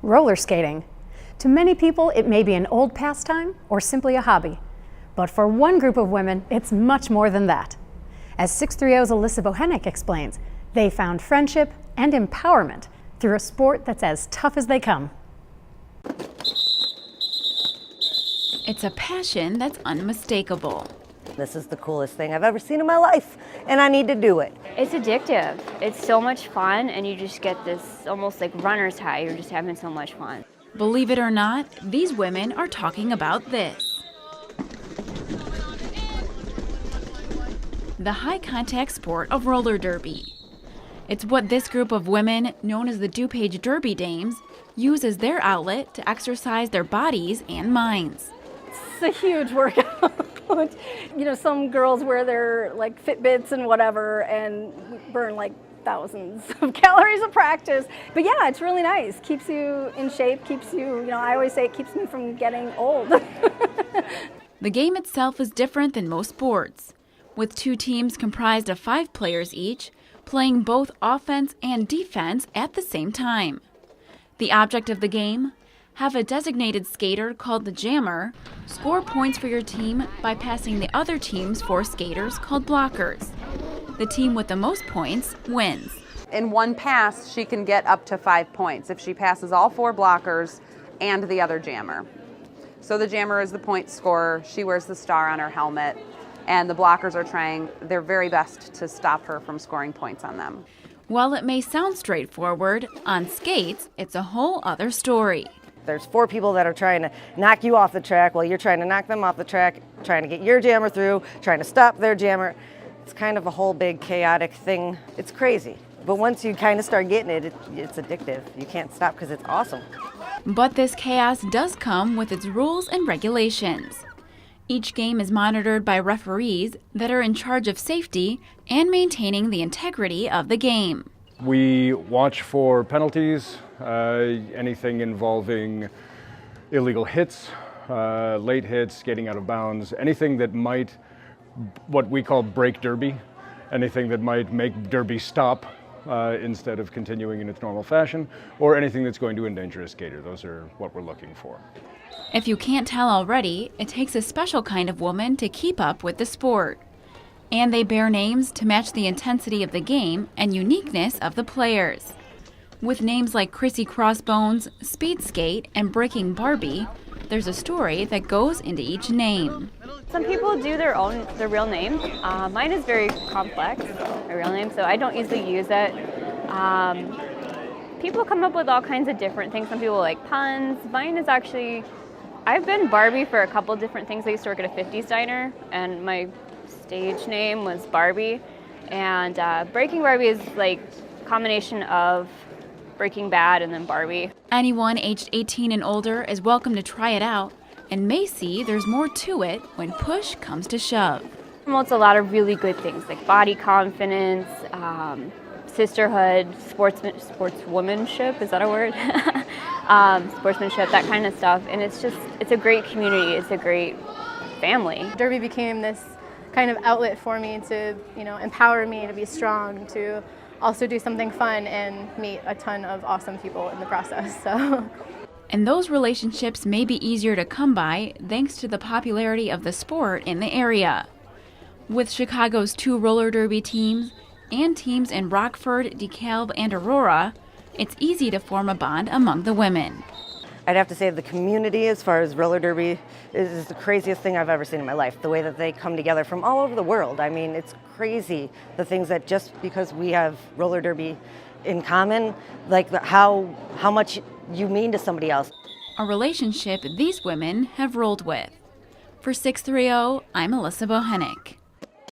roller skating. To many people, it may be an old pastime or simply a hobby. But for one group of women, it's much more than that. As 630's Alyssa Bochenek explains, they found friendship and empowerment through a sport that's as tough as they come. It's a passion that's unmistakable. This is the coolest thing I've ever seen in my life, and I need to do it. It's addictive. It's so much fun, and you just get this almost like runner's high. You're just having so much fun. Believe it or not, these women are talking about this. The high-contact sport of roller derby. It's what this group of women, known as the DuPage Derby Dames, use as their outlet to exercise their bodies and minds. It's a huge workout. You know, some girls wear their like Fitbits and whatever and burn like thousands of calories of practice. But yeah, it's really nice. Keeps you in shape, keeps you, I always say it keeps me from getting old. The game itself is different than most sports, with two teams comprised of 5 players each, playing both offense and defense at the same time. The object of the game? Have a designated skater called the jammer score points for your team by passing the other team's 4 skaters called blockers. The team with the most points wins. In one pass, she can get up to 5 points if she passes all 4 blockers and the other jammer. So the jammer is the point scorer. She wears the star on her helmet, and the blockers are trying their very best to stop her from scoring points on them. While it may sound straightforward, on skates, it's a whole other story. There's 4 people that are trying to knock you off the track while you're trying to knock them off the track, trying to get your jammer through, trying to stop their jammer. It's kind of a whole big chaotic thing. It's crazy. But once you kind of start getting it, it's addictive. You can't stop because it's awesome. But this chaos does come with its rules and regulations. Each game is monitored by referees that are in charge of safety and maintaining the integrity of the game. We watch for penalties, anything involving illegal hits, late hits, skating out of bounds, anything that might, what we call break derby, anything that might make derby stop instead of continuing in its normal fashion, or anything that's going to endanger a skater. Those are what we're looking for. If you can't tell already, it takes a special kind of woman to keep up with the sport. And they bear names to match the intensity of the game and uniqueness of the players. With names like Chrissy Crossbones, Speed Skate, and Breaking Barbie, there's a story that goes into each name. Some people do their real name. Mine is very complex, my real name, so I don't usually use it. People come up with all kinds of different things. Some people like puns. Mine is actually, I've been Barbie for a couple different things. I used to work at a 50s diner, and my stage name was Barbie. And Breaking Barbie is like a combination of Breaking Bad and then Barbie. Anyone aged 18 and older is welcome to try it out and may see there's more to it when push comes to shove. It promotes a lot of really good things like body confidence, sisterhood, sportswomanship, is that a word? Sportsmanship, that kind of stuff. And it's a great community. It's a great family. Derby became this kind of outlet for me to, empower me to be strong, to also do something fun and meet a ton of awesome people in the process. So. And those relationships may be easier to come by thanks to the popularity of the sport in the area. With Chicago's 2 roller derby teams and teams in Rockford, DeKalb, and Aurora, it's easy to form a bond among the women. I'd have to say the community as far as roller derby is the craziest thing I've ever seen in my life. The way that they come together from all over the world. I mean, it's crazy the things that just because we have roller derby in common, like how much you mean to somebody else. A relationship these women have rolled with. For 630, I'm Alyssa Bochenek.